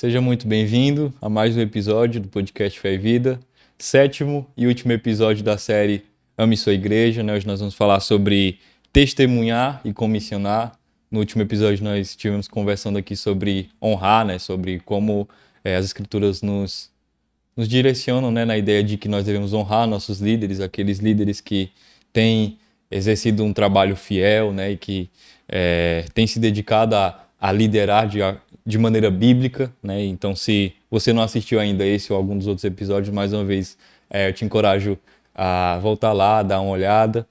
Seja muito bem-vindo a mais um episódio do podcast Fé e Vida, sétimo e último episódio da série Ame Sua Igreja, né? Hoje nós vamos falar sobre testemunhar e comissionar. No último episódio nós estivemos conversando aqui sobre honrar, né? Sobre como as escrituras nos direcionam, né? Na ideia de que nós devemos honrar nossos líderes, aqueles líderes que têm exercido um trabalho fiel, né? E que têm se dedicado a liderar de maneira bíblica, né? Então, se você não assistiu ainda esse ou algum dos outros episódios, mais uma vez, eu te encorajo a voltar lá, dar uma olhada.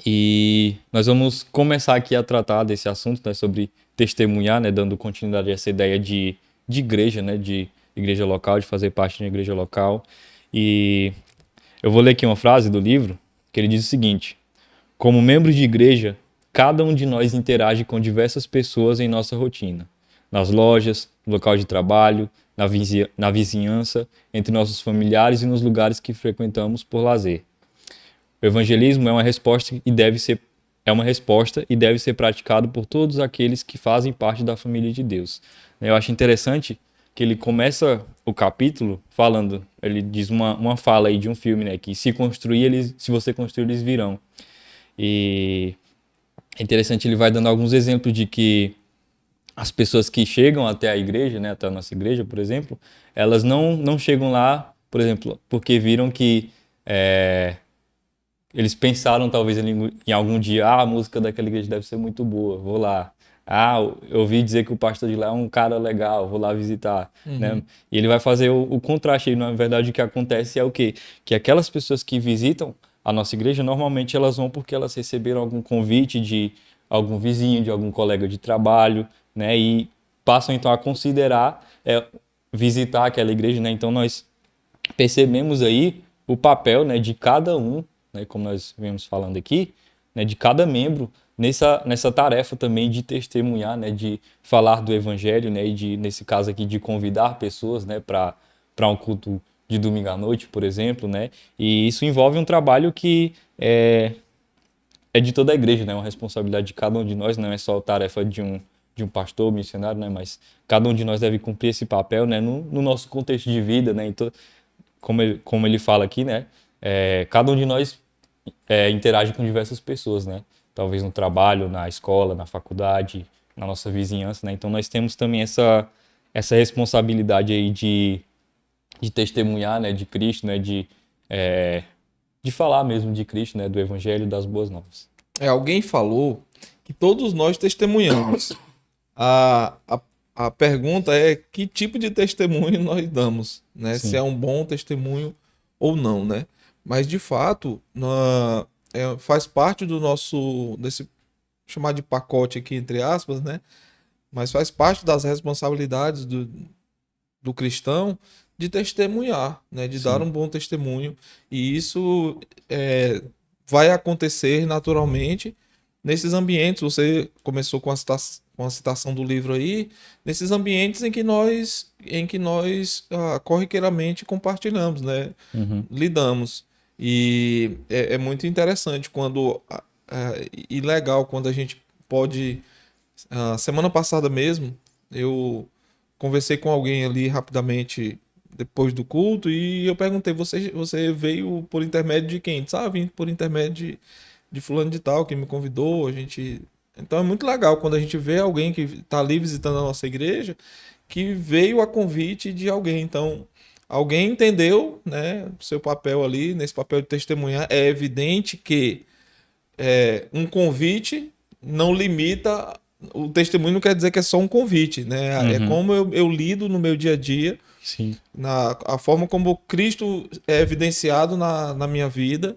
E nós vamos começar aqui a tratar desse assunto, né, sobre testemunhar, né, dando continuidade a essa ideia de igreja, né, de igreja local, de fazer parte de uma igreja local. E eu vou ler aqui uma frase do livro, que ele diz o seguinte: como membros de igreja, cada um de nós interage com diversas pessoas em nossa rotina. Nas lojas, no local de trabalho, na vizinhança, entre nossos familiares e nos lugares que frequentamos por lazer. O evangelismo é uma resposta e deve ser praticado por todos aqueles que fazem parte da família de Deus. Eu acho interessante que ele começa o capítulo falando, ele diz uma fala aí de um filme, né, que se você construir, eles virão. E é interessante, ele vai dando alguns exemplos de que as pessoas que chegam até a igreja, né, até a nossa igreja, por exemplo, elas não chegam lá, por exemplo, porque viram que eles pensaram talvez em algum dia, a música daquela igreja deve ser muito boa, vou lá. Eu ouvi dizer que o pastor de lá é um cara legal, vou lá visitar, né? E ele vai fazer o contraste aí, na verdade o que acontece é o quê? Que aquelas pessoas que visitam a nossa igreja, normalmente elas vão porque elas receberam algum convite de algum vizinho, de algum colega de trabalho, né? E passam então a considerar visitar aquela igreja, né? Então nós percebemos aí o papel, né, de cada um, né, como nós vemos falando aqui, né, de cada membro nessa tarefa também de testemunhar, né, de falar do evangelho, né, e nesse caso aqui de convidar pessoas, né, para um culto de domingo à noite, por exemplo, né? E isso envolve um trabalho que é de toda a igreja, né? Uma responsabilidade de cada um de nós, não é só tarefa de um pastor, missionário, né? Mas cada um de nós deve cumprir esse papel, né? No nosso contexto de vida, né? Então, como ele fala aqui, né? Cada um de nós interage com diversas pessoas, né? Talvez no trabalho, na escola, na faculdade, na nossa vizinhança, né? Então nós temos também essa responsabilidade aí de testemunhar, né? De Cristo, né? De falar mesmo de Cristo, né? Do Evangelho, das boas novas. Alguém falou que todos nós testemunhamos. A pergunta é que tipo de testemunho nós damos, né? Se Sim, é um bom testemunho ou não, né? Mas de fato, faz parte do desse chamar de pacote aqui, entre aspas, né? Mas faz parte das responsabilidades do cristão de testemunhar, né? De dar sim, um bom testemunho. E isso vai acontecer naturalmente nesses ambientes. Você começou com a citação do livro aí, nesses ambientes em que nós corriqueiramente compartilhamos, né? uhum, Lidamos. E é muito interessante e legal quando a gente pode. Semana passada mesmo, eu conversei com alguém ali rapidamente depois do culto e eu perguntei: você veio por intermédio de quem? Disse: vim por intermédio de fulano de tal que me convidou. Então é muito legal quando a gente vê alguém que está ali visitando a nossa igreja que veio a convite de alguém. Então alguém entendeu, né, o seu papel ali, nesse papel de testemunhar. É evidente que um convite não limita. O testemunho não quer dizer que é só um convite, né? É uhum, como eu lido no meu dia a dia, sim, a forma como Cristo é evidenciado na minha vida,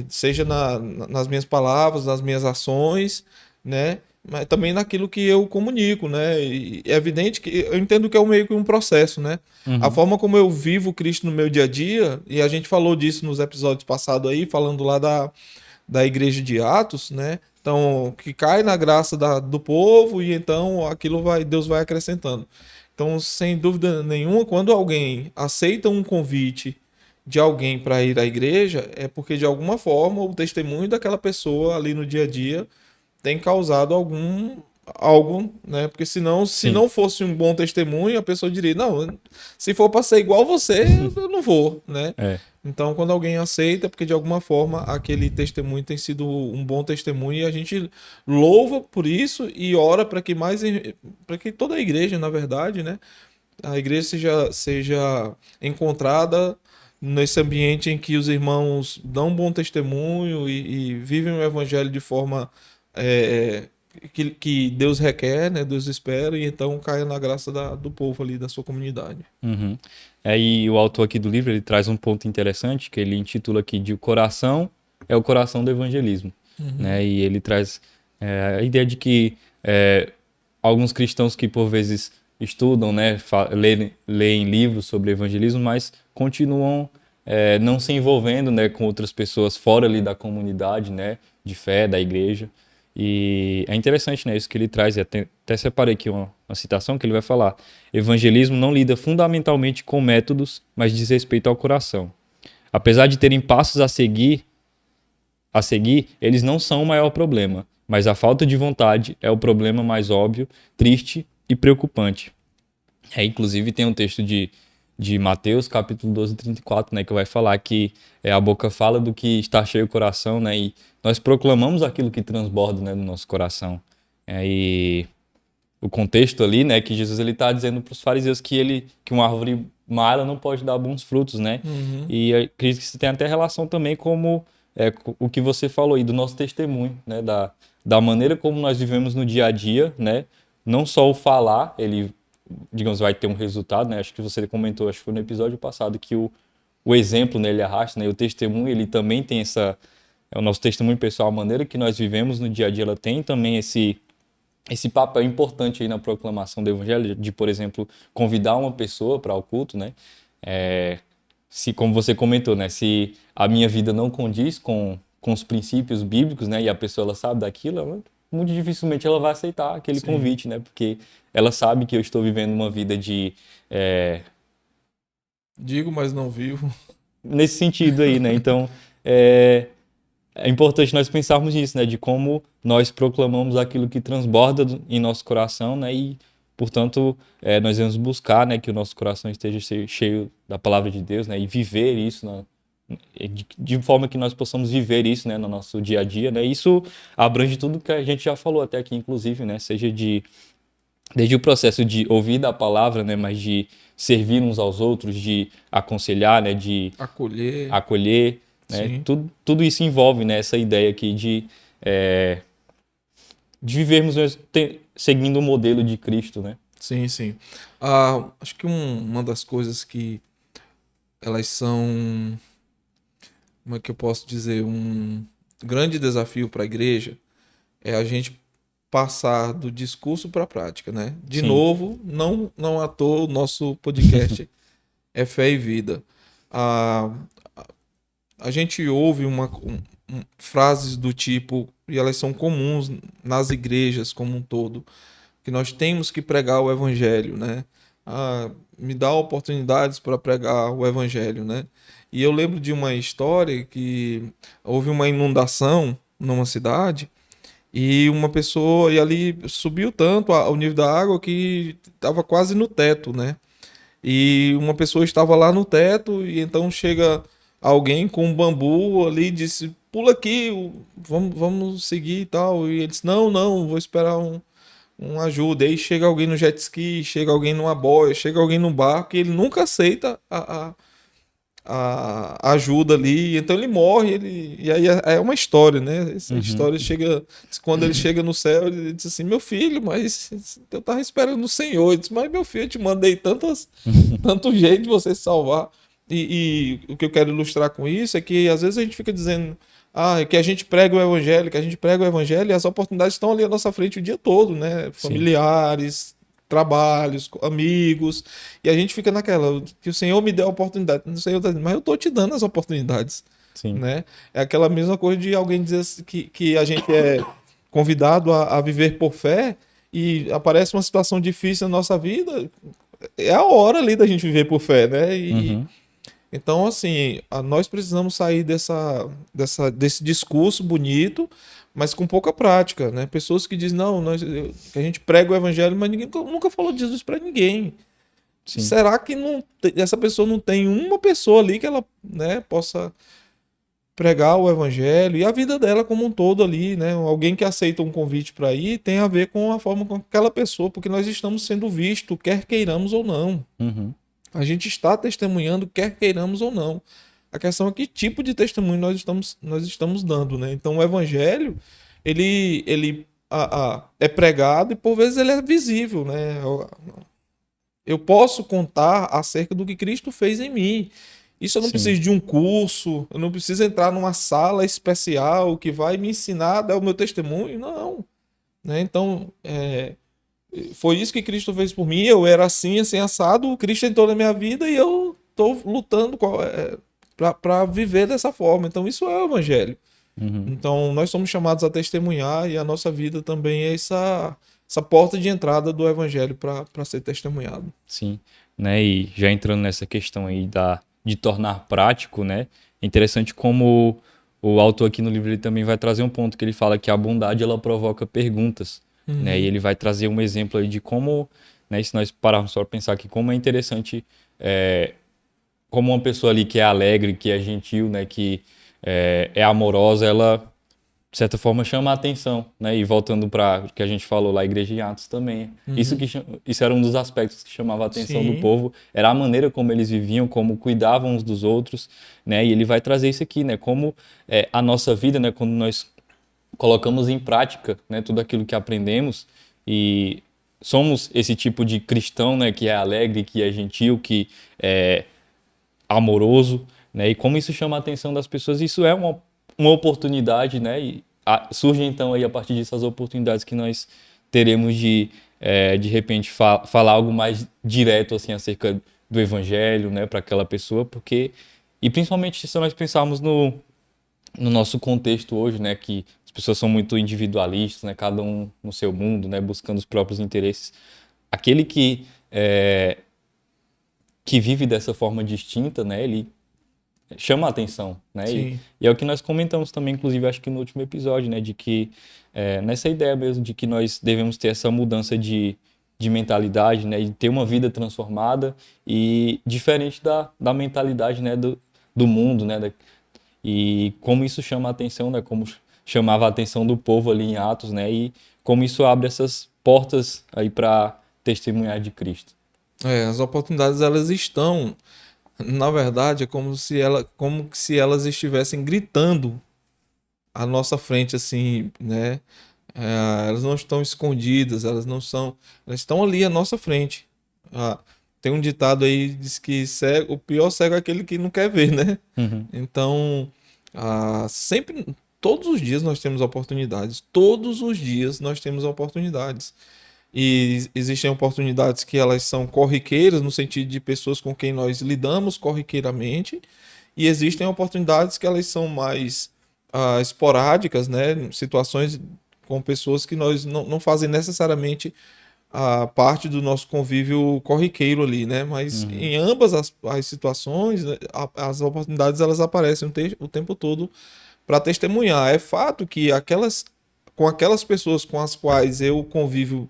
seja nas minhas palavras, nas minhas ações, né? Mas também naquilo que eu comunico, né? E é evidente que eu entendo que é meio que um processo, né? A uhum, forma como eu vivo Cristo no meu dia a dia, e a gente falou disso nos episódios passados aí, falando lá da igreja de Atos, né? Então, que cai na graça do povo e então Deus vai acrescentando. Então, sem dúvida nenhuma, quando alguém aceita um convite de alguém para ir à igreja, é porque de alguma forma o testemunho daquela pessoa ali no dia a dia tem causado algo, né? Porque senão, se Sim. não fosse um bom testemunho, a pessoa diria, não, se for para ser igual você, eu não vou, né? É. Então, quando alguém aceita, porque de alguma forma aquele testemunho tem sido um bom testemunho e a gente louva por isso e ora para que para que toda a igreja, na verdade, né? A igreja seja encontrada nesse ambiente em que os irmãos dão um bom testemunho e vivem o evangelho de forma é, que Deus requer, né? Deus espera, e então caia na graça do povo ali, da sua comunidade. Uhum. Aí o autor aqui do livro, ele traz um ponto interessante, que ele intitula aqui de o coração é o coração do evangelismo, né? E ele traz a ideia de que alguns cristãos que por vezes estudam, né, leem livros sobre evangelismo, mas continuam não se envolvendo, né, com outras pessoas fora ali da comunidade, né, de fé, da igreja. E é interessante, né, isso que ele traz. E até separei aqui uma citação que ele vai falar: evangelismo não lida fundamentalmente com métodos, mas diz respeito ao coração. Apesar de terem passos a seguir, eles não são o maior problema, mas a falta de vontade é o problema mais óbvio, triste e preocupante. Inclusive tem um texto de Mateus, capítulo 12, 34, né, que vai falar que a boca fala do que está cheio o coração, né, e nós proclamamos aquilo que transborda, né, no nosso coração. E o contexto ali, né, que Jesus ele está dizendo para os fariseus que uma árvore má ela não pode dar bons frutos, né? E eu acredito que isso tem até relação também como o que você falou aí do nosso testemunho, né, da maneira como nós vivemos no dia a dia, né? Não só o falar, ele, digamos, vai ter um resultado, né? Acho que você comentou, acho que foi no episódio passado, que o exemplo, né, ele arrasta, né? O testemunho, ele também tem o nosso testemunho pessoal, a maneira que nós vivemos no dia a dia, ela tem também esse papel importante aí na proclamação do evangelho, de, por exemplo, convidar uma pessoa para o culto, né? Se, como você comentou, né? Se a minha vida não condiz com os princípios bíblicos, né? E a pessoa ela sabe daquilo, muito dificilmente ela vai aceitar aquele Sim. convite, né? Porque ela sabe que eu estou vivendo uma vida de... Digo, mas não vivo. Nesse sentido aí, né? Então, é importante nós pensarmos nisso, né? De como nós proclamamos aquilo que transborda em nosso coração, né? E, portanto, nós vamos buscar, né, que o nosso coração esteja cheio da palavra de Deus, né? E viver isso, de forma que nós possamos viver isso, né, no nosso dia a dia, né? Isso abrange tudo que a gente já falou até aqui, inclusive, né? Seja desde o processo de ouvir da palavra, né? Mas de servir uns aos outros, de aconselhar, né? De acolher, né? Tudo isso envolve, né, essa ideia aqui de vivermos seguindo o modelo de Cristo, né? Sim, sim. Acho que uma das coisas que elas são, como é que eu posso dizer, um grande desafio para a igreja é a gente passar do discurso para a prática, né? De Sim. novo, não à toa o nosso podcast é Fé e Vida. A gente ouve frases do tipo, e elas são comuns nas igrejas como um todo, que nós temos que pregar o evangelho, né? Me dá oportunidades para pregar o evangelho, né? E eu lembro de uma história que houve uma inundação numa cidade e uma pessoa, e ali subiu tanto o nível da água que estava quase no teto, né? E uma pessoa estava lá no teto e então chega alguém com um bambu ali e disse, pula aqui, vamos seguir e tal. E ele disse, não, vou esperar um ajuda. Aí chega alguém no jet ski, chega alguém numa boia, chega alguém no barco e ele nunca aceita a ajuda ali. Então ele morre, e aí é uma história, né? Essa história chega, quando ele chega no céu, ele diz assim, meu filho, mas eu tava esperando o Senhor. Ele diz, mas meu filho, eu te mandei tanto jeito de você se salvar. E o que eu quero ilustrar com isso é que às vezes a gente fica dizendo que a gente prega o evangelho, e as oportunidades estão ali à nossa frente o dia todo, né? Familiares, trabalhos, amigos, e a gente fica naquela, que o Senhor me deu a oportunidade, o Senhor tá dizendo, mas eu tô te dando as oportunidades. Sim. Né? É aquela mesma coisa de alguém dizer que a gente é convidado a viver por fé e aparece uma situação difícil na nossa vida, é a hora ali da gente viver por fé, né? Então, assim, nós precisamos sair desse discurso bonito, mas com pouca prática, né? Pessoas que dizem, não, que a gente prega o evangelho, mas ninguém nunca falou de Jesus para ninguém. Sim. Será que essa pessoa não tem uma pessoa ali que ela, né, possa pregar o evangelho e a vida dela como um todo ali, né? Alguém que aceita um convite para ir tem a ver com a forma com aquela pessoa, porque nós estamos sendo vistos, quer queiramos ou não. Uhum. A gente está testemunhando, quer queiramos ou não. A questão é que tipo de testemunho nós estamos dando, né? Então o evangelho, ele é pregado e por vezes ele é visível, né? Eu posso contar acerca do que Cristo fez em mim. Isso eu não Sim. preciso de um curso, eu não preciso entrar numa sala especial que vai me ensinar a dar o meu testemunho, não. Né? Então, foi isso que Cristo fez por mim. Eu era assim, assim, assado. O Cristo entrou na minha vida e eu estou lutando para viver dessa forma. Então, isso é o Evangelho. Uhum. Então, nós somos chamados a testemunhar e a nossa vida também é essa porta de entrada do Evangelho para ser testemunhado. Sim, né? E já entrando nessa questão aí de tornar prático, né? É interessante como o autor aqui no livro ele também vai trazer um ponto que ele fala que a bondade ela provoca perguntas, né? E Uhum. ele vai trazer um exemplo aí de como, né? Se nós pararmos só para pensar que como é interessante, como uma pessoa ali que é alegre, que é gentil, né? Que é amorosa, ela de certa forma chama a atenção, né? E voltando para o que a gente falou lá, a igreja em Atos também. Isso Uhum. isso era um dos aspectos que chamava a atenção do Sim. povo, era a maneira como eles viviam, como cuidavam uns dos outros, né? E ele vai trazer isso aqui, né? Como a nossa vida, né? Quando nós colocamos em prática, né? Tudo aquilo que aprendemos e somos esse tipo de cristão, né? Que é alegre, que é gentil, que é amoroso, né? E como isso chama a atenção das pessoas, isso é uma oportunidade, né? E surge então aí a partir disso as oportunidades que nós teremos de repente falar algo mais direto assim acerca do evangelho, né, para aquela pessoa, porque e principalmente se nós pensarmos no nosso contexto hoje, né, que as pessoas são muito individualistas, né, cada um no seu mundo, né, buscando os próprios interesses. Aquele que vive dessa forma distinta, né, ele chama a atenção, né? Sim. E é o que nós comentamos também, inclusive, acho que no último episódio, né? De que nessa ideia mesmo de que nós devemos ter essa mudança de mentalidade, né? De ter uma vida transformada e diferente da mentalidade, né? Do mundo, né? E como isso chama a atenção, né? Como chamava a atenção do povo ali em Atos, né? E como isso abre essas portas aí para testemunhar de Cristo. As oportunidades elas estão, na verdade, é como se elas estivessem gritando à nossa frente, assim, né? Elas não estão escondidas, elas estão ali à nossa frente. Ah, tem um ditado aí que diz que o pior cego é aquele que não quer ver, né? Uhum. Então, sempre, todos os dias nós temos oportunidades, todos os dias nós temos oportunidades. E existem oportunidades que elas são corriqueiras, no sentido de pessoas com quem nós lidamos corriqueiramente, e existem oportunidades que elas são mais esporádicas, né? Situações com pessoas que nós não fazem necessariamente a parte do nosso convívio corriqueiro ali, né? Mas Uhum. em ambas as situações, né, as oportunidades elas aparecem o tempo todo para testemunhar. É fato que com aquelas pessoas com as quais eu convivo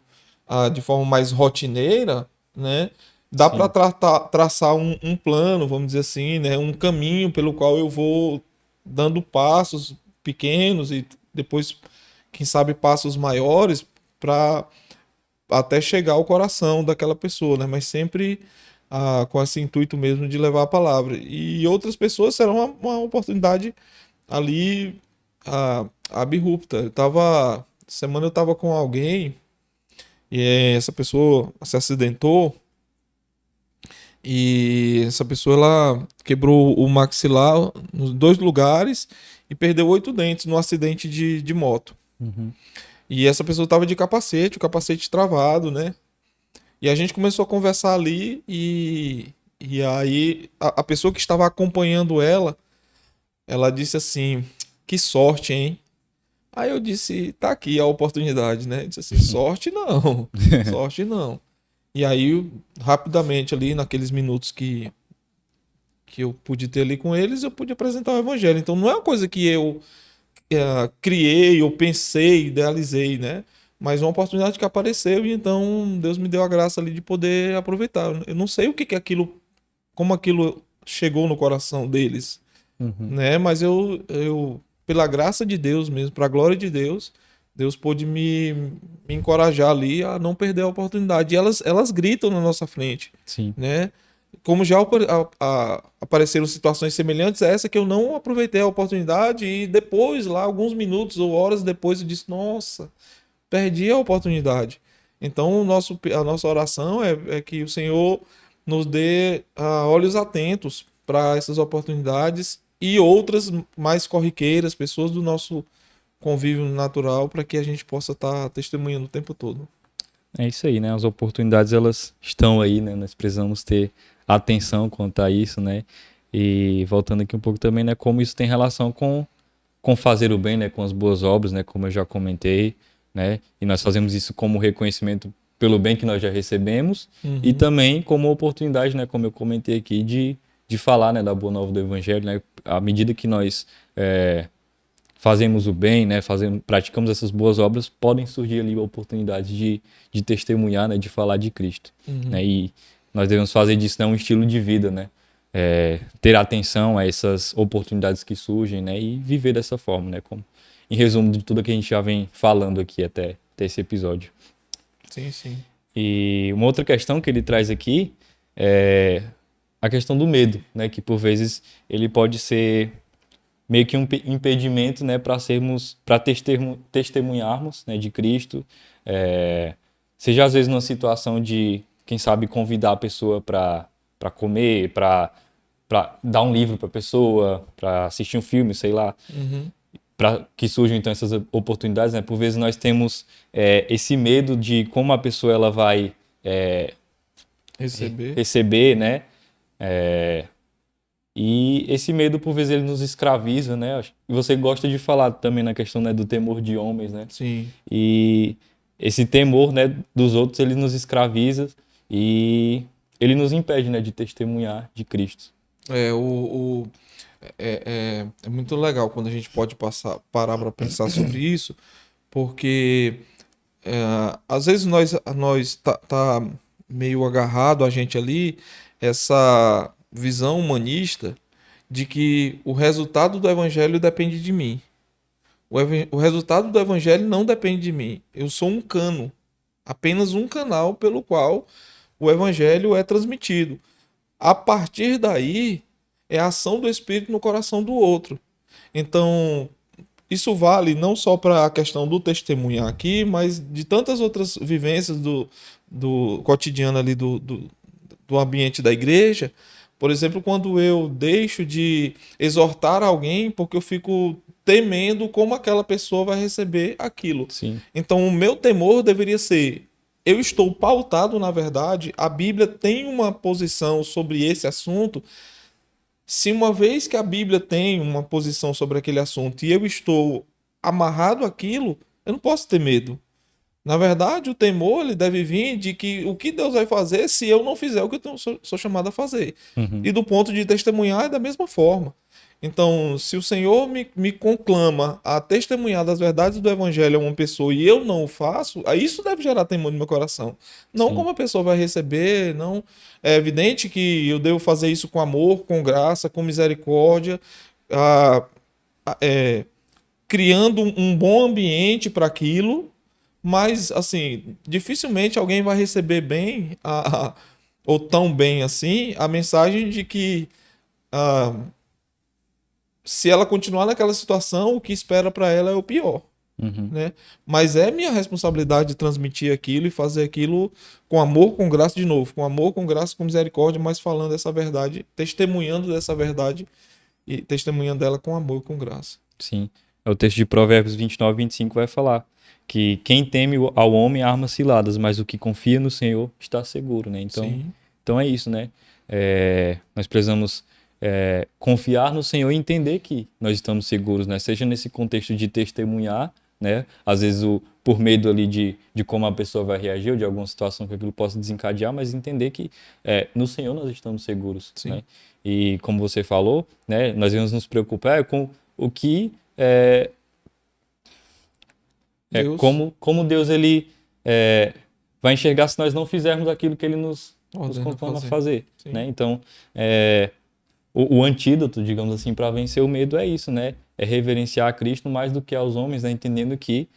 de forma mais rotineira, né? Dá para Sim. traçar um plano, vamos dizer assim, né? Um caminho pelo qual eu vou dando passos pequenos e depois, quem sabe, passos maiores para até chegar ao coração daquela pessoa, né? Mas sempre com esse intuito mesmo de levar a palavra. E outras pessoas serão uma oportunidade ali abrupta. Semana eu tava com alguém e essa pessoa se acidentou e essa pessoa ela quebrou o maxilar nos dois lugares e perdeu 8 dentes no acidente de moto. Uhum. E essa pessoa tava de capacete, o capacete travado, né? E a gente começou a conversar ali e aí a pessoa que estava acompanhando ela disse assim, que sorte, hein? Aí eu disse, tá aqui a oportunidade, né? Disse assim, sorte não, sorte não. E aí, rapidamente ali, naqueles minutos que eu pude ter ali com eles, eu pude apresentar o evangelho. Então não é uma coisa que eu criei, ou pensei, idealizei, né? Mas uma oportunidade que apareceu e então Deus me deu a graça ali de poder aproveitar. Eu não sei o que aquilo, como aquilo chegou no coração deles, Uhum. né? Mas eu pela graça de Deus mesmo, para a glória de Deus, Deus pôde me encorajar ali a não perder a oportunidade. E elas gritam na nossa frente, Sim. né? Como já apareceram situações semelhantes a essa que eu não aproveitei a oportunidade e depois, lá, alguns minutos ou horas depois, eu disse, nossa, perdi a oportunidade. Então, a nossa oração é que o Senhor nos dê olhos atentos para essas oportunidades e outras mais corriqueiras, pessoas do nosso convívio natural, para que a gente possa estar testemunhando o tempo todo. É isso aí, né? As oportunidades, elas estão aí, né? Nós precisamos ter atenção quanto a isso, né? E voltando aqui um pouco também, né? Como isso tem relação com fazer o bem, né? Com as boas obras, né? Como eu já comentei, né? E nós fazemos isso como reconhecimento pelo bem que nós já recebemos e Uhum. também como oportunidade, né? Como eu comentei aqui, de falar, né? Da boa nova do evangelho, né? À medida que nós fazemos o bem, né, praticamos essas boas obras, podem surgir ali oportunidades de testemunhar, né, de falar de Cristo, Uhum. né, e nós devemos fazer disso, né, um estilo de vida, né, ter atenção a essas oportunidades que surgem, né, e viver dessa forma, né, como em resumo de tudo que a gente já vem falando aqui até esse episódio. Sim, sim. E uma outra questão que ele traz aqui é a questão do medo, né, que por vezes ele pode ser meio que um impedimento, né, para testemunharmos, né, de Cristo, seja às vezes numa situação de, quem sabe, convidar a pessoa para comer, para dar um livro para a pessoa, para assistir um filme, sei lá, Uhum. para que surjam então essas oportunidades, né? Por vezes nós temos esse medo de como a pessoa ela vai Receber. receber, né? É, E esse medo, por vezes, ele nos escraviza, né? E você gosta de falar também na questão, né, do temor de homens, né? Sim. E esse temor, né, dos outros, ele nos escraviza e ele nos impede, né, de testemunhar de Cristo. É, é muito legal quando a gente pode parar para pensar sobre isso, porque às vezes nós tá meio agarrado a gente ali, essa visão humanista de que o resultado do evangelho depende de mim. O resultado do evangelho não depende de mim. Eu sou um cano, apenas um canal pelo qual o evangelho é transmitido. A partir daí, é a ação do Espírito no coração do outro. Então, isso vale não só para a questão do testemunhar aqui, mas de tantas outras vivências do cotidiano ali do ambiente da igreja. Por exemplo, quando eu deixo de exortar alguém porque eu fico temendo como aquela pessoa vai receber aquilo. Sim. Então, o meu temor deveria ser: eu estou pautado, na verdade, a Bíblia tem uma posição sobre esse assunto. Se uma vez que a Bíblia tem uma posição sobre aquele assunto e eu estou amarrado àquilo, eu não posso ter medo. Na verdade, o temor ele deve vir de que o que Deus vai fazer se eu não fizer o que eu sou chamado a fazer. Uhum. E do ponto de testemunhar é da mesma forma. Então, se o Senhor me conclama a testemunhar das verdades do Evangelho a uma pessoa e eu não o faço, aí isso deve gerar temor no meu coração. Não Sim. como a pessoa vai receber, não. É evidente que eu devo fazer isso com amor, com graça, com misericórdia, ah, criando um bom ambiente para aquilo, mas assim, dificilmente alguém vai receber bem ou tão bem assim a mensagem de que ah, se ela continuar naquela situação, o que espera para ela é o pior, Uhum. né? Mas é minha responsabilidade de transmitir aquilo e fazer aquilo com amor, com graça de novo, com amor, com graça, com misericórdia, mas falando essa verdade, testemunhando dessa verdade e testemunhando ela com amor e com graça. Sim. O texto de Provérbios 29, 25 vai falar que quem teme ao homem arma ciladas, mas o que confia no Senhor está seguro, né? Sim. Então é isso, né? Nós precisamos confiar no Senhor e entender que nós estamos seguros, né? Seja nesse contexto de testemunhar, né? Às vezes por medo ali de como a pessoa vai reagir ou de alguma situação que aquilo possa desencadear, mas entender que no Senhor nós estamos seguros, Sim. né? E como você falou, né, nós devemos nos preocupar com o que Deus como Deus ele vai enxergar se nós não fizermos aquilo que ele nos ordena conclama a fazer. fazer, Sim. né? Então, o antídoto, digamos assim, para vencer o medo é isso, né? É reverenciar a Cristo mais do que aos homens, né? Entendendo que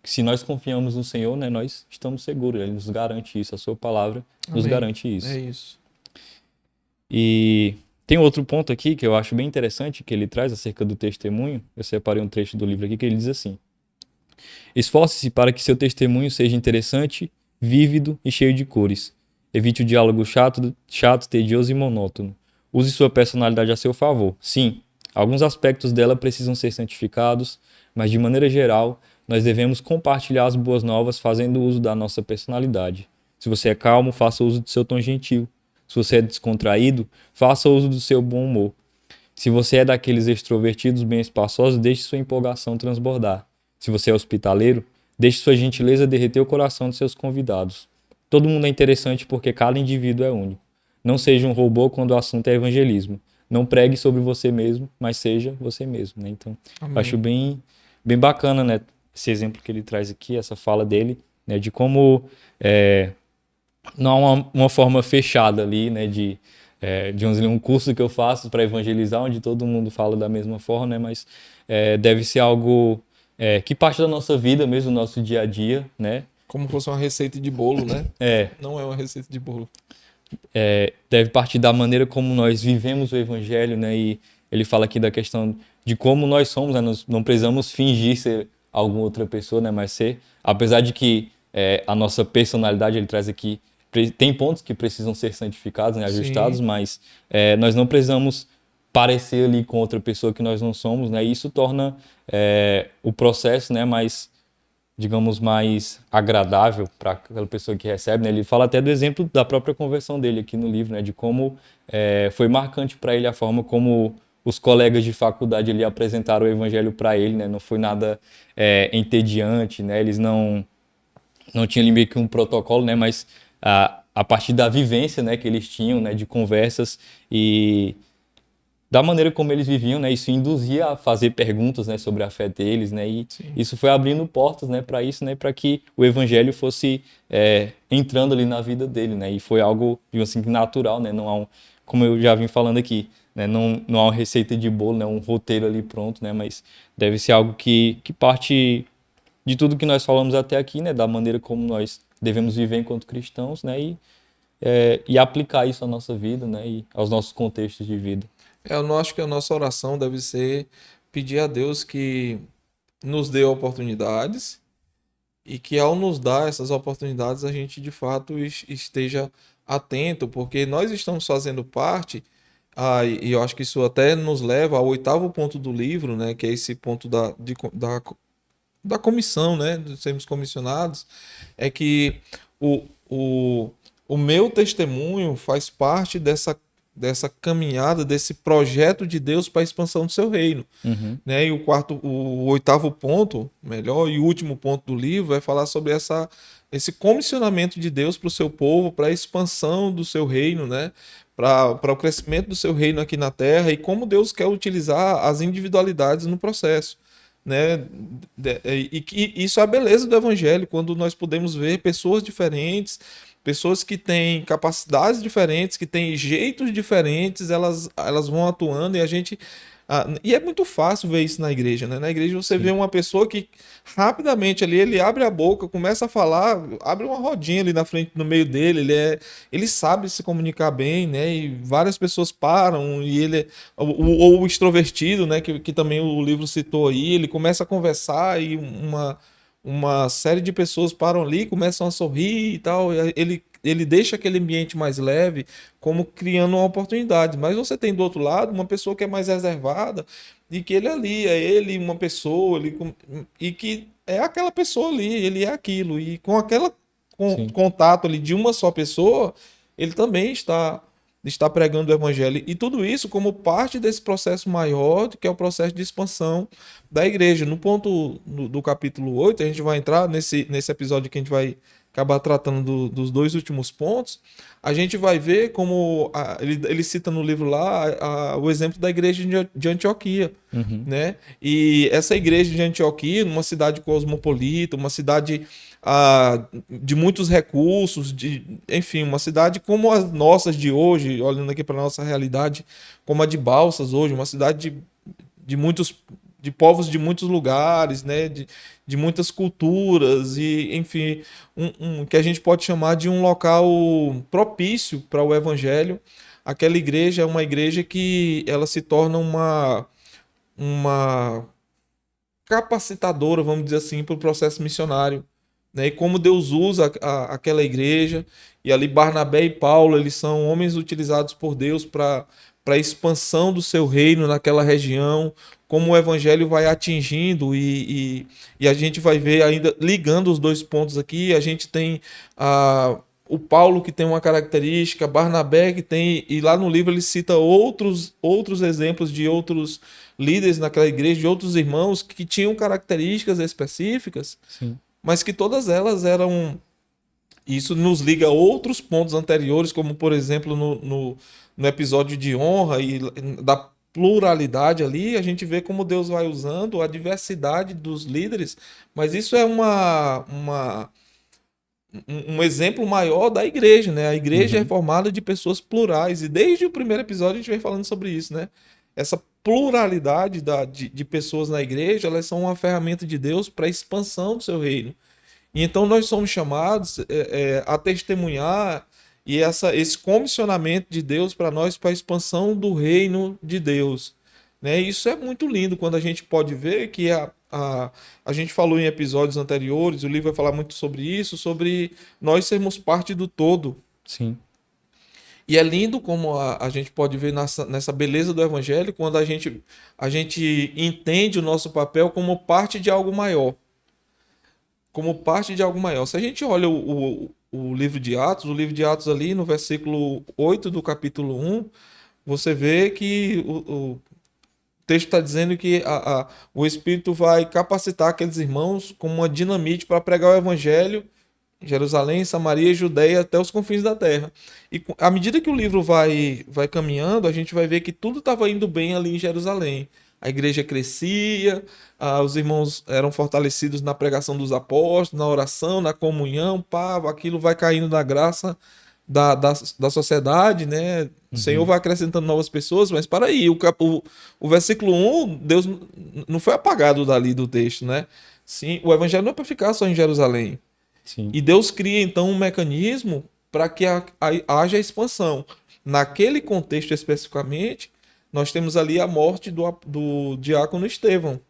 se nós confiamos no Senhor, né? Nós estamos seguros. Ele nos garante isso. A sua palavra nos Amém. garante isso. É isso. E tem outro ponto aqui que eu acho bem interessante que ele traz acerca do testemunho. Eu separei um trecho do livro aqui que ele diz assim: esforce-se para que seu testemunho seja interessante, vívido e cheio de cores. Evite o diálogo chato, tedioso e monótono. Use sua personalidade a seu favor. Sim, alguns aspectos dela precisam ser santificados, mas de maneira geral, nós devemos compartilhar as boas novas fazendo uso da nossa personalidade. Se você é calmo, faça uso do seu tom gentil. Se você é descontraído, faça uso do seu bom humor. Se você é daqueles extrovertidos bem espaçosos, deixe sua empolgação transbordar. Se você é hospitaleiro, deixe sua gentileza derreter o coração de seus convidados. Todo mundo é interessante porque cada indivíduo é único. Não seja um robô quando o assunto é evangelismo. Não pregue sobre você mesmo, mas seja você mesmo, né? Então, eu acho bem bacana, né? Esse exemplo que ele traz aqui, essa fala dele, né? De como não há uma forma fechada ali, né? De um curso que eu faço para evangelizar, onde todo mundo fala da mesma forma, né? Mas deve ser algo que parte da nossa vida mesmo, do nosso dia a dia, né? Como fosse uma receita de bolo, né? Não é uma receita de bolo. Deve partir da maneira como nós vivemos o evangelho, né? E ele fala aqui da questão de como nós somos, né? Nós não precisamos fingir ser alguma outra pessoa, né? Mas ser, apesar de que a nossa personalidade, ele traz aqui, tem pontos que precisam ser santificados, né? Ajustados, Sim. mas nós não precisamos parecer ali com outra pessoa que nós não somos, né? E isso torna o processo, né? Digamos, mais agradável para aquela pessoa que recebe, né? Ele fala até do exemplo da própria conversão dele aqui no livro, né? De como foi marcante para ele a forma como os colegas de faculdade ali apresentaram o evangelho para ele, né? Não foi nada entediante, né? Eles não tinham ali meio que um protocolo, né? Mas a partir da vivência, né, que eles tinham, né, de conversas e da maneira como eles viviam, né, isso induzia a fazer perguntas, né, sobre a fé deles, né, e Sim. isso foi abrindo portas, né, para isso, né, para que o evangelho fosse entrando ali na vida dele, né, e foi algo, digamos assim, natural, né, não há como eu já vim falando aqui, né, não há uma receita de bolo, né, um roteiro ali pronto, né, mas deve ser algo que parte de tudo que nós falamos até aqui, né, da maneira como nós devemos viver enquanto cristãos, né, e aplicar isso à nossa vida, né, e aos nossos contextos de vida. Eu não acho que a nossa oração deve ser pedir a Deus que nos dê oportunidades e que ao nos dar essas oportunidades a gente de fato esteja atento, porque nós estamos fazendo parte, e eu acho que isso até nos leva ao oitavo ponto do livro, né, que é esse ponto da comissão, né, de sermos comissionados, é que o, o, o meu testemunho faz parte dessa caminhada, desse projeto de Deus para a expansão do seu reino. Uhum. Né? E o oitavo ponto, melhor, e último ponto do livro é falar sobre esse comissionamento de Deus para o seu povo, para a expansão do seu reino, né? Para o crescimento do seu reino aqui na terra e como Deus quer utilizar as individualidades no processo. Né? E isso é a beleza do evangelho, quando nós podemos ver pessoas diferentes, pessoas que têm capacidades diferentes, que têm jeitos diferentes, elas vão atuando e a gente. E é muito fácil ver isso na igreja, né? Na igreja você vê uma pessoa que rapidamente ali ele abre a boca, começa a falar, abre uma rodinha ali na frente, no meio dele, ele sabe se comunicar bem, né? E várias pessoas param e ele ou o extrovertido, né? Que também o livro citou aí, ele começa a conversar e uma série de pessoas param ali, começam a sorrir e tal, e ele deixa aquele ambiente mais leve, como criando uma oportunidade. Mas você tem do outro lado uma pessoa que é mais reservada e que ele ali é ele, uma pessoa, e que é aquela pessoa ali, ele é aquilo. E com aquela contato ali de uma só pessoa, ele também está de estar pregando o evangelho. E tudo isso como parte desse processo maior, que é o processo de expansão da igreja. No ponto do capítulo 8 a gente vai entrar nesse episódio que a gente vai acabar tratando dos dois últimos pontos. A gente vai ver como ele cita no livro lá o exemplo da igreja de Antioquia, Uhum. né? E essa igreja de Antioquia, numa cidade cosmopolita, uma cidade de muitos recursos, enfim, uma cidade como as nossas de hoje, olhando aqui para a nossa realidade, como a de Balsas hoje, uma cidade de muitos de povos de muitos lugares, né, de muitas culturas e, enfim, que a gente pode chamar de um local propício para o evangelho. Aquela igreja é uma igreja que ela se torna uma capacitadora, vamos dizer assim, para o processo missionário, né? E como Deus usa aquela igreja, e ali Barnabé e Paulo, eles são homens utilizados por Deus para a expansão do seu reino naquela região, como o evangelho vai atingindo, e a gente vai ver ainda, ligando os dois pontos aqui, a gente tem o Paulo que tem uma característica, Barnabé que tem, e lá no livro ele cita outros exemplos de outros líderes naquela igreja, de outros irmãos que tinham características específicas, Sim. mas que todas elas eram. Isso nos liga a outros pontos anteriores, como por exemplo no episódio de honra e da pluralidade ali, a gente vê como Deus vai usando a diversidade dos líderes, mas isso é um exemplo maior da igreja, né? A igreja é Uhum. formada de pessoas plurais, e desde o primeiro episódio a gente vem falando sobre isso, né? Essa pluralidade de pessoas na igreja, elas são uma ferramenta de Deus para a expansão do seu reino. E então nós somos chamados a testemunhar e esse comissionamento de Deus para nós, para a expansão do reino de Deus. Né? E isso é muito lindo quando a gente pode ver que a gente falou em episódios anteriores, o livro vai falar muito sobre isso, sobre nós sermos parte do todo. Sim. E é lindo como a gente pode ver nessa beleza do evangelho, quando a gente entende o nosso papel como parte de algo maior. Como parte de algo maior. Se a gente olha o livro de Atos, o livro de Atos ali, no versículo 8 do capítulo 1, você vê que o texto está dizendo que o Espírito vai capacitar aqueles irmãos como uma dinamite para pregar o evangelho em Jerusalém, Samaria, Judeia, até os confins da terra. E à medida que o livro vai caminhando, a gente vai ver que tudo estava indo bem ali em Jerusalém. A igreja crescia, os irmãos eram fortalecidos na pregação dos apóstolos, na oração, na comunhão, pá, aquilo vai caindo na graça da sociedade, né? O Senhor Uhum. vai acrescentando novas pessoas, mas para aí, o versículo 1, Deus não foi apagado dali do texto, né? Sim, o evangelho não é para ficar só em Jerusalém. Sim. E Deus cria então um mecanismo para que haja expansão. Naquele contexto especificamente, nós temos ali a morte do diácono Estevão,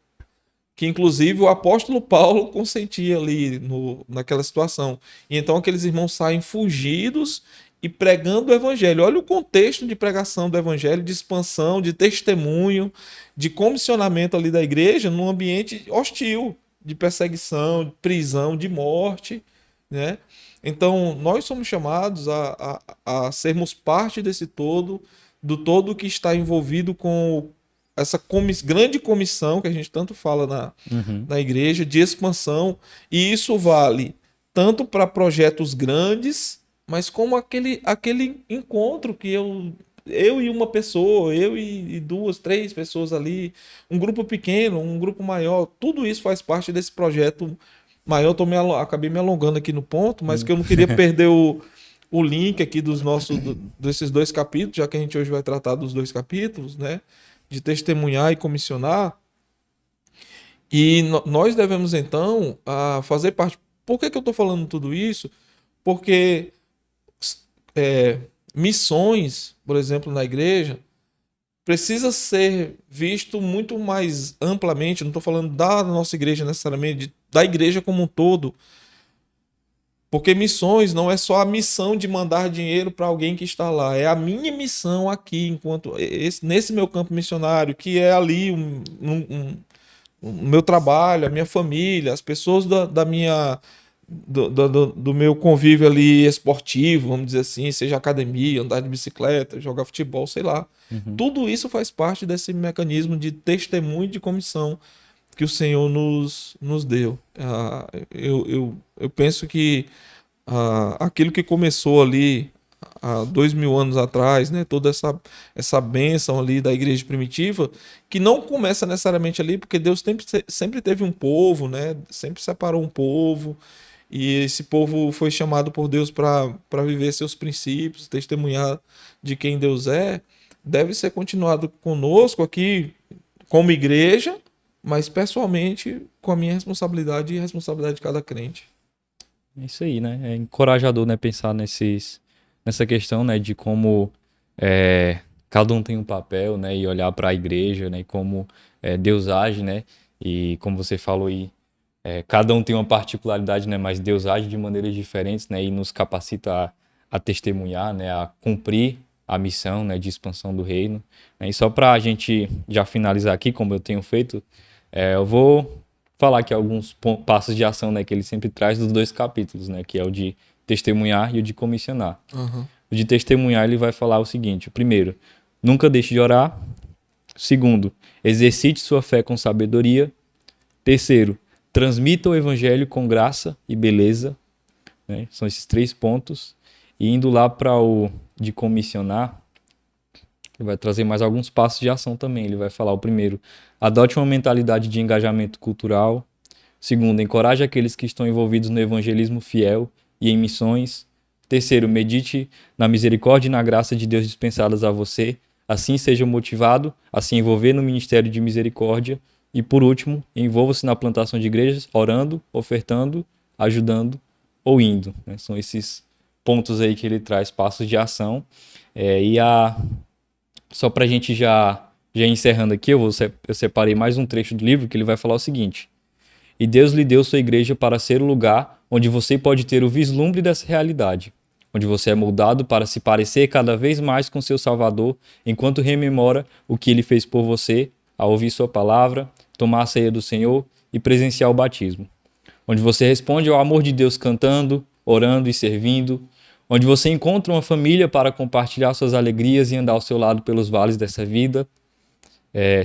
que inclusive o apóstolo Paulo consentia ali naquela situação. E então aqueles irmãos saem fugidos e pregando o evangelho. Olha o contexto de pregação do evangelho, de expansão, de testemunho, de comissionamento ali da igreja num ambiente hostil, de perseguição, de prisão, de morte, né? Então, nós somos chamados a sermos parte desse todo, do todo que está envolvido com essa grande comissão que a gente tanto fala Uhum. na igreja, de expansão, e isso vale tanto para projetos grandes, mas como aquele encontro que eu e uma pessoa, eu e duas, três pessoas ali, um grupo pequeno, um grupo maior, tudo isso faz parte desse projeto maior. Acabei me alongando aqui no ponto, mas Sim. que eu não queria perder o link aqui desses dois capítulos, já que a gente hoje vai tratar dos dois capítulos, né? De testemunhar e comissionar. E nós devemos então fazer parte. Por que eu estou falando tudo isso? Porque missões, por exemplo, na igreja, precisa ser visto muito mais amplamente. Não estou falando da nossa igreja necessariamente, da igreja como um todo. Porque missões não é só a missão de mandar dinheiro para alguém que está lá, é a minha missão aqui, nesse meu campo missionário, que é ali o meu trabalho, a minha família, as pessoas da minha do meu convívio ali esportivo, vamos dizer assim, seja academia, andar de bicicleta, jogar futebol, sei lá. Uhum. Tudo isso faz parte desse mecanismo de testemunho de comissão que o Senhor nos deu. Eu penso que aquilo que começou ali há 2000 anos atrás, né, toda essa bênção ali da igreja primitiva, que não começa necessariamente ali, porque Deus sempre teve um povo, né, sempre separou um povo, e esse povo foi chamado por Deus para viver seus princípios, testemunhar de quem Deus é, deve ser continuado conosco aqui como igreja, mas pessoalmente com a minha responsabilidade e a responsabilidade de cada crente. É isso aí, né? É encorajador, né, pensar nessa questão, né, de como cada um tem um papel, né, e olhar para a igreja, né, e como Deus age, né, e como você falou aí, cada um tem uma particularidade, né, mas Deus age de maneiras diferentes, né, e nos capacita a testemunhar, né, a cumprir a missão, né, de expansão do reino, né. E só para a gente já finalizar aqui, como eu tenho feito, eu vou falar aqui alguns passos de ação, né, que ele sempre traz dos dois capítulos, né, que é o de testemunhar e o de comissionar. Uhum. O de testemunhar, ele vai falar o seguinte: o primeiro, nunca deixe de orar. Segundo, exercite sua fé com sabedoria. Terceiro, transmita o evangelho com graça e beleza, né? São esses 3 pontos. E indo lá para o de comissionar, ele vai trazer mais alguns passos de ação também. Ele vai falar: o primeiro, adote uma mentalidade de engajamento cultural. Segundo, encoraje aqueles que estão envolvidos no evangelismo fiel e em missões. Terceiro, medite na misericórdia e na graça de Deus dispensadas a você. Assim seja motivado a se envolver no ministério de misericórdia. E por último, envolva-se na plantação de igrejas, orando, ofertando, ajudando ou indo, né? São esses pontos aí que ele traz, passos de ação. Só para a gente já encerrando aqui, eu separei mais um trecho do livro que ele vai falar o seguinte: e Deus lhe deu sua igreja para ser o lugar onde você pode ter o vislumbre dessa realidade, onde você é moldado para se parecer cada vez mais com seu Salvador, enquanto rememora o que ele fez por você, ao ouvir sua palavra, tomar a ceia do Senhor e presenciar o batismo. Onde você responde ao amor de Deus cantando, orando e servindo, onde você encontra uma família para compartilhar suas alegrias e andar ao seu lado pelos vales dessa vida.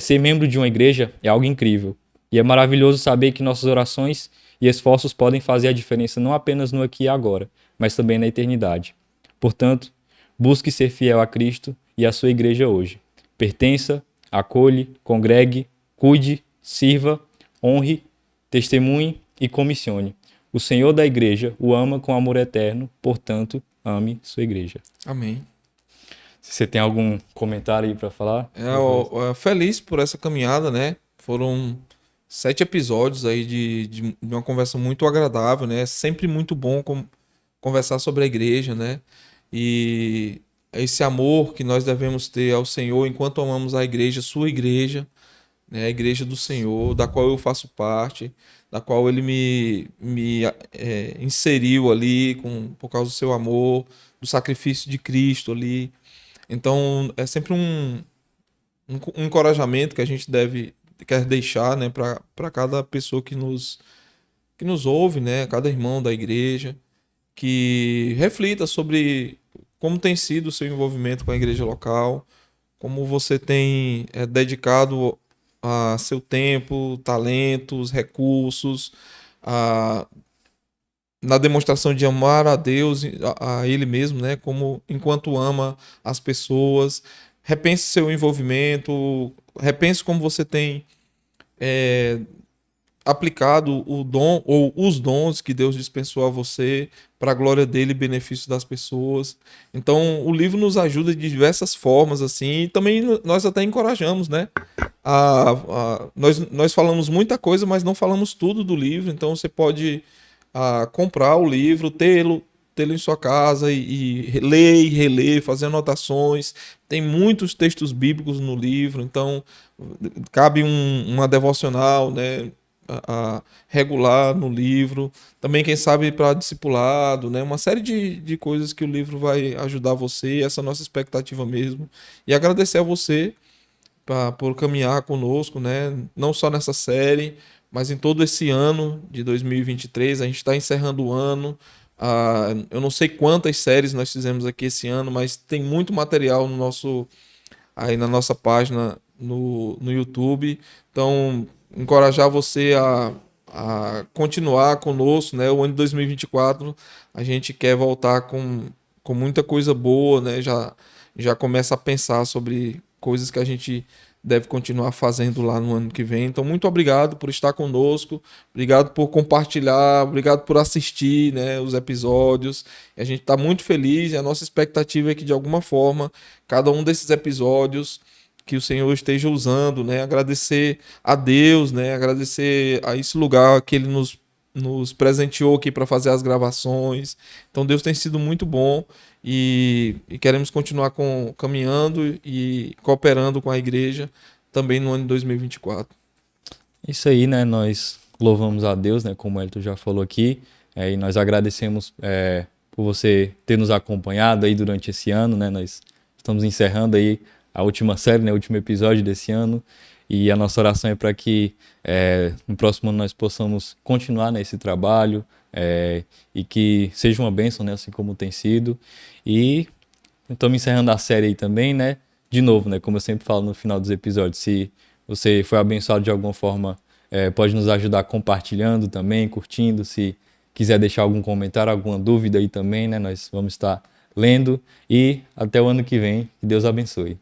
Ser membro de uma igreja é algo incrível. E é maravilhoso saber que nossas orações e esforços podem fazer a diferença não apenas no aqui e agora, mas também na eternidade. Portanto, busque ser fiel a Cristo e à sua igreja hoje. Pertença, acolhe, congregue, cuide, sirva, honre, testemunhe e comissione. O Senhor da igreja o ama com amor eterno, portanto, ame sua igreja. Amém. Se você tem algum comentário aí para falar? Feliz por essa caminhada, né? Foram 7 episódios aí de uma conversa muito agradável, né? É sempre muito bom conversar sobre a igreja, né? E esse amor que nós devemos ter ao Senhor enquanto amamos a igreja, sua igreja, né? A igreja do Senhor, da qual eu faço parte, da qual ele me inseriu ali por causa do seu amor, do sacrifício de Cristo ali. Então, é sempre um encorajamento que a gente quer deixar, né, para cada pessoa que nos ouve, né, cada irmão da igreja, que reflita sobre como tem sido o seu envolvimento com a igreja local, como você tem dedicado a seu tempo, talentos, recursos, a, na demonstração de amar a Deus, a Ele mesmo, né? Como enquanto ama as pessoas. Repense seu envolvimento, repense como você tem aplicado o dom ou os dons que Deus dispensou a você para a glória dele e benefício das pessoas. Então, o livro nos ajuda de diversas formas, assim, e também nós até encorajamos, né? Nós falamos muita coisa, mas não falamos tudo do livro, então você pode comprar o livro, tê-lo em sua casa e ler e reler, fazer anotações. Tem muitos textos bíblicos no livro, então cabe uma devocional, né, regular no livro. Também, quem sabe, para discipulado, né, uma série de coisas que o livro vai ajudar você, essa é a nossa expectativa mesmo. E agradecer a você por caminhar conosco, né, não só nessa série, mas em todo esse ano de 2023, a gente está encerrando o ano. Eu não sei quantas séries nós fizemos aqui esse ano, mas tem muito material aí na nossa página no YouTube. Então, encorajar você a continuar conosco, né? O ano de 2024, a gente quer voltar com muita coisa boa, né? Já começa a pensar sobre coisas que a gente deve continuar fazendo lá no ano que vem. Então, muito obrigado por estar conosco, obrigado por compartilhar, obrigado por assistir, né, os episódios. A gente está muito feliz e a nossa expectativa é que, de alguma forma, cada um desses episódios que o Senhor esteja usando, né? Agradecer a Deus, né? Agradecer a esse lugar que Ele nos presenteou aqui para fazer as gravações. Então Deus tem sido muito bom e queremos continuar caminhando e cooperando com a igreja também no ano de 2024. Isso aí, né? Nós louvamos a Deus, né? Como o Elton já falou aqui, e nós agradecemos por você ter nos acompanhado aí durante esse ano, né? Nós estamos encerrando aí a última série, né? O último episódio desse ano, e a nossa oração é para que no próximo ano nós possamos continuar nesse trabalho e que seja uma bênção, né? Assim como tem sido. E estamos encerrando a série aí também, né? De novo, né? Como eu sempre falo no final dos episódios, se você foi abençoado de alguma forma, pode nos ajudar compartilhando também, curtindo. Se quiser deixar algum comentário, alguma dúvida aí também, né? Nós vamos estar lendo. E até o ano que vem. Que Deus abençoe.